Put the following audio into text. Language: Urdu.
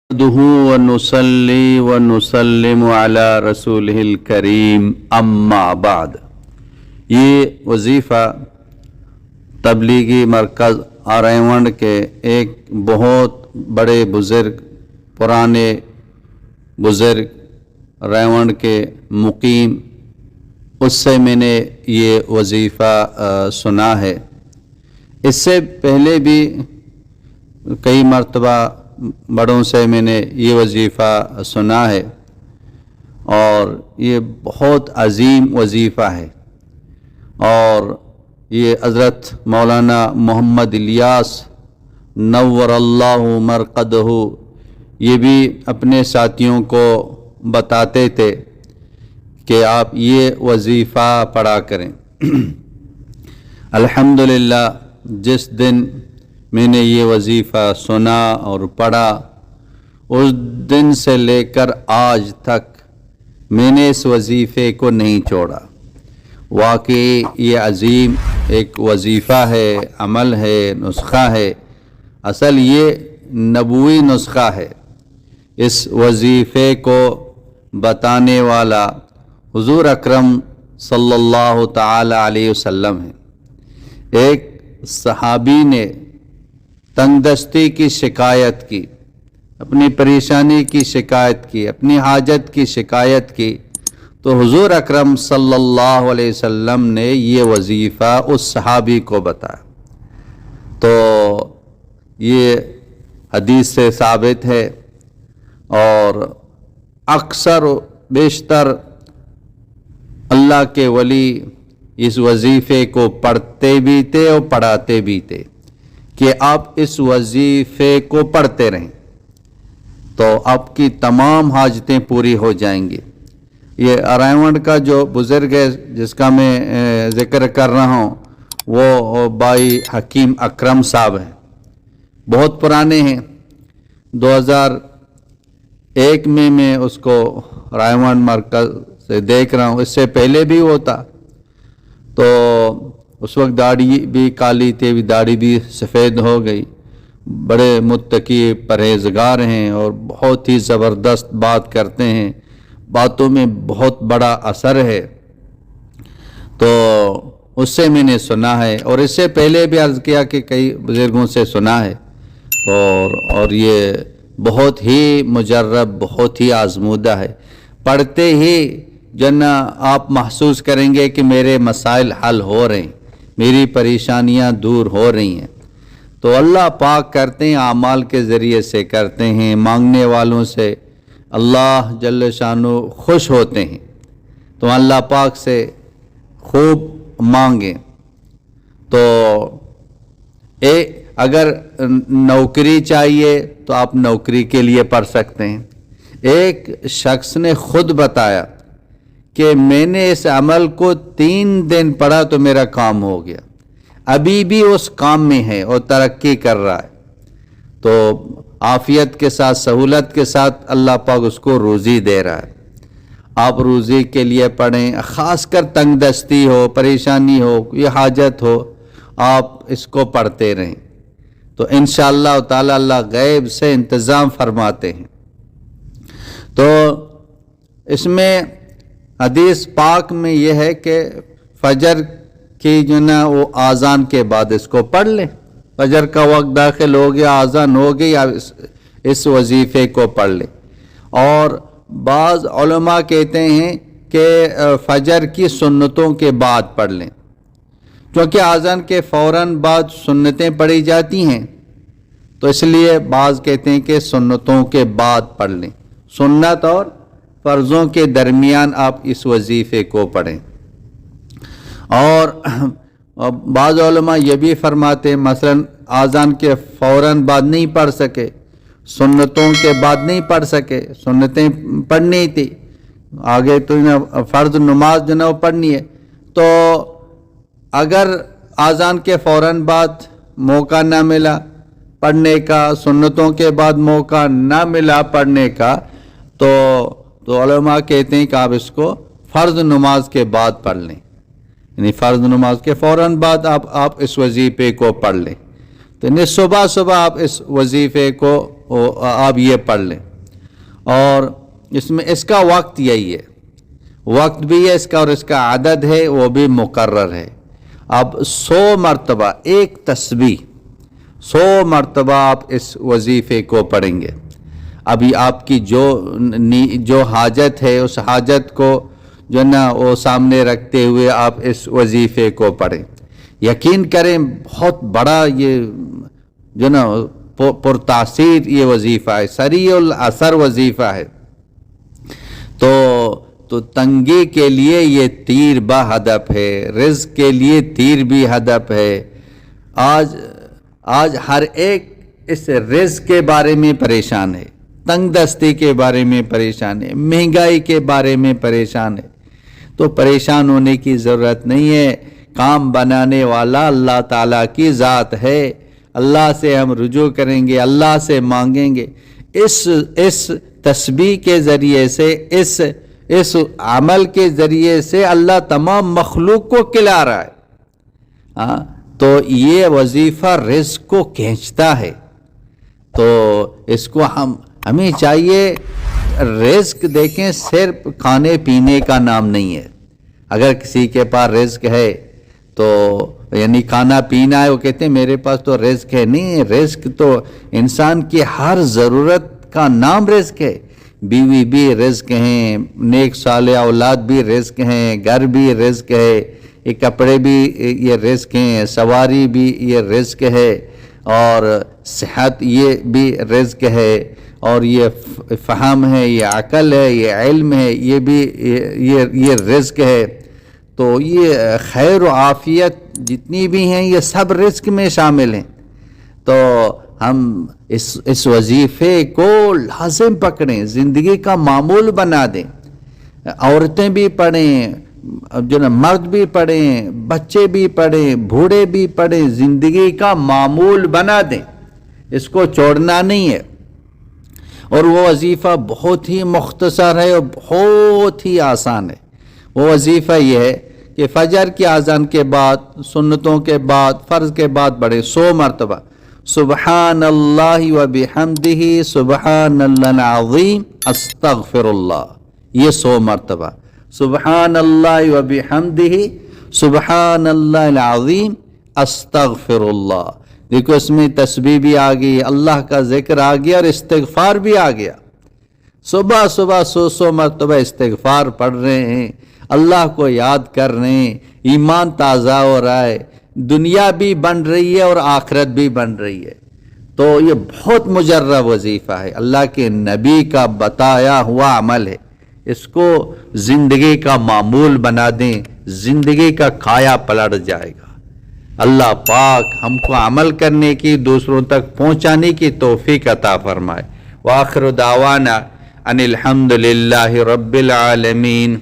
نحمده ونصلي ونسلم على رسوله الکریم اما بعد۔ یہ وظیفہ تبلیغی مرکز آرائیونڈ کے ایک بہت بڑے بزرگ، پرانے بزرگ، رائیونڈ کے مقیم، اس سے میں نے یہ وظیفہ سنا ہے۔ اس سے پہلے بھی کئی مرتبہ بڑوں سے میں نے یہ وظیفہ سنا ہے، اور یہ بہت عظیم وظیفہ ہے۔ اور یہ حضرت مولانا محمد الیاس نور اللہ مرقدہ یہ بھی اپنے ساتھیوں کو بتاتے تھے کہ آپ یہ وظیفہ پڑھا کریں۔ الحمدللہ جس دن میں نے یہ وظیفہ سنا اور پڑھا، اس دن سے لے کر آج تک میں نے اس وظیفے کو نہیں چھوڑا۔ واقعی یہ عظیم ایک وظیفہ ہے، عمل ہے، نسخہ ہے۔ اصل یہ نبوی نسخہ ہے۔ اس وظیفے کو بتانے والا حضور اکرم صلی اللہ تعالی علیہ وسلم ہے۔ ایک صحابی نے تنگ دستی کی شکایت کی، اپنی پریشانی کی شکایت کی، اپنی حاجت کی شکایت کی، تو حضور اکرم صلی اللہ علیہ وسلم نے یہ وظیفہ اس صحابی کو بتایا۔ تو یہ حدیث سے ثابت ہے، اور اکثر و بیشتر اللہ کے ولی اس وظیفے کو پڑھتے بھی تھے اور پڑھاتے بھی تھے کہ آپ اس وظیفے کو پڑھتے رہیں تو آپ کی تمام حاجتیں پوری ہو جائیں گی۔ یہ رائیونڈ کا جو بزرگ ہے جس کا میں ذکر کر رہا ہوں، وہ بھائی حکیم اکرم صاحب ہیں، بہت پرانے ہیں۔ 2001 میں اس کو رائیونڈ مرکز سے دیکھ رہا ہوں، اس سے پہلے بھی ہوتا تو اس وقت داڑھی بھی کالی تھی، داڑھی بھی سفید ہو گئی۔ بڑے متقی پرہیزگار ہیں اور بہت ہی زبردست بات کرتے ہیں، باتوں میں بہت بڑا اثر ہے۔ تو اس سے میں نے سنا ہے، اور اس سے پہلے بھی عرض کیا کہ کئی بزرگوں سے سنا ہے، اور یہ بہت ہی مجرب، بہت ہی آزمودہ ہے۔ پڑھتے ہی آپ محسوس کریں گے کہ میرے مسائل حل ہو رہے ہیں، میری پریشانیاں دور ہو رہی ہیں۔ تو اللہ پاک کرتے ہیں، اعمال کے ذریعے سے کرتے ہیں، مانگنے والوں سے اللہ جل شانہ خوش ہوتے ہیں۔ تو اللہ پاک سے خوب مانگیں۔ تو اگر نوکری چاہیے تو آپ نوکری کے لیے پڑھ سکتے ہیں۔ ایک شخص نے خود بتایا کہ میں نے اس عمل کو 3 دن پڑھا تو میرا کام ہو گیا، ابھی بھی اس کام میں ہے اور ترقی کر رہا ہے۔ تو عافیت کے ساتھ، سہولت کے ساتھ اللہ پاک اس کو روزی دے رہا ہے۔ آپ روزی کے لیے پڑھیں، خاص کر تنگ دستی ہو، پریشانی ہو، یہ حاجت ہو، آپ اس کو پڑھتے رہیں تو انشاءاللہ تعالی اللہ غیب سے انتظام فرماتے ہیں۔ تو اس میں حدیث پاک میں یہ ہے کہ فجر کی وہ آذان کے بعد اس کو پڑھ لیں۔ فجر کا وقت داخل ہو گیا، آذان ہو گئی، آپ اس وظیفے کو پڑھ لیں۔ اور بعض علماء کہتے ہیں کہ فجر کی سنتوں کے بعد پڑھ لیں، کیونکہ آذان کے فوراً بعد سنتیں پڑھی جاتی ہیں، تو اس لیے بعض کہتے ہیں کہ سنتوں کے بعد پڑھ لیں۔ سنت اور فرضوں کے درمیان آپ اس وظیفے کو پڑھیں۔ اور بعض علماء یہ بھی فرماتے ہیں، مثلا آذان کے فوراً بعد نہیں پڑھ سکے، سنتوں کے بعد نہیں پڑھ سکے، سنتیں پڑھنی تھی، آگے تو فرض نماز وہ پڑھنی ہے، تو اگر آذان کے فوراً بعد موقع نہ ملا پڑھنے کا، سنتوں کے بعد موقع نہ ملا پڑھنے کا، تو علماء کہتے ہیں کہ آپ اس کو فرض نماز کے بعد پڑھ لیں، یعنی فرض نماز کے فوراً بعد آپ اس وظیفے کو پڑھ لیں۔ تو صبح صبح آپ اس وظیفے کو آپ یہ پڑھ لیں. اور اس میں اس کا وقت یہی ہے، وقت بھی ہے اس کا، اور اس کا عدد ہے وہ بھی مقرر ہے. اب 100 مرتبہ ایک تسبیح 100 مرتبہ آپ اس وظیفے کو پڑھیں گے. ابھی آپ کی جو حاجت ہے اس حاجت کو جو نا وہ سامنے رکھتے ہوئے آپ اس وظیفے کو پڑھیں. یقین کریں بہت بڑا یہ جو نا پرتاثیر یہ وظیفہ ہے، سریع الاثر وظیفہ ہے. تو تنگی کے لیے یہ تیر با ہدف ہے، رزق کے لیے تیر بھی ہدف ہے. آج ہر ایک اس رزق کے بارے میں پریشان ہے، تنگ دستی کے بارے میں پریشان ہے، مہنگائی کے بارے میں پریشان ہے. تو پریشان ہونے کی ضرورت نہیں ہے. کام بنانے والا اللہ تعالیٰ کی ذات ہے. اللہ سے ہم رجوع کریں گے، اللہ سے مانگیں گے. اس تسبیح کے ذریعے سے اس عمل کے ذریعے سے اللہ تمام مخلوق کو کھلا رہا ہے. تو یہ وظیفہ رزق کو کھینچتا ہے. تو اس کو ہمیں چاہیے، رزق دیکھیں صرف کھانے پینے کا نام نہیں ہے. اگر کسی کے پاس رزق ہے تو یعنی کھانا پینا ہے، وہ کہتے ہیں میرے پاس تو رزق ہے. نہیں، رزق تو انسان کی ہر ضرورت کا نام رزق ہے. بیوی بھی رزق ہیں، نیک صالح اولاد بھی رزق ہیں، گھر بھی رزق ہے، یہ کپڑے بھی یہ رزق ہیں، سواری بھی یہ رزق ہے، اور صحت یہ بھی رزق ہے، اور یہ فہم ہے، یہ عقل ہے، یہ علم ہے، یہ بھی یہ رزق ہے. تو یہ خیر و عافیت جتنی بھی ہیں یہ سب رزق میں شامل ہیں. تو ہم اس وظیفے کو لازم پکڑیں، زندگی کا معمول بنا دیں. عورتیں بھی پڑھیں، جو نا مرد بھی پڑھیں، بچے بھی پڑھیں، بوڑھے بھی پڑھیں. زندگی کا معمول بنا دیں، اس کو چھوڑنا نہیں ہے. اور وہ وظیفہ بہت ہی مختصر ہے اور بہت ہی آسان ہے. وہ وظیفہ یہ ہے کہ فجر کی اذان کے بعد، سنتوں کے بعد، فرض کے بعد پڑھیں 100 مرتبہ سبحان اللہ و بحمدہ سبحان اللہ العظیم استغفر اللہ. یہ 100 مرتبہ سبحان اللہ و بحمدہ سبحان اللہ العظیم استغفر اللہ. دیکھو اس میں تسبیح بھی آ گئی، اللہ کا ذکر آ گیا، اور استغفار بھی آ گیا. صبح 100 مرتبہ استغفار پڑھ رہے ہیں، اللہ کو یاد کر رہے ہیں، ایمان تازہ ہو رہا ہے، دنیا بھی بن رہی ہے اور آخرت بھی بن رہی ہے. تو یہ بہت مجرب وظیفہ ہے، اللہ کے نبی کا بتایا ہوا عمل ہے. اس کو زندگی کا معمول بنا دیں، زندگی کا کھایا پلٹ جائے گا. اللہ پاک ہم کو عمل کرنے کی، دوسروں تک پہنچانے کی توفیق عطا فرمائے. وآخر دعوانا ان الحمد للہ رب العالمین.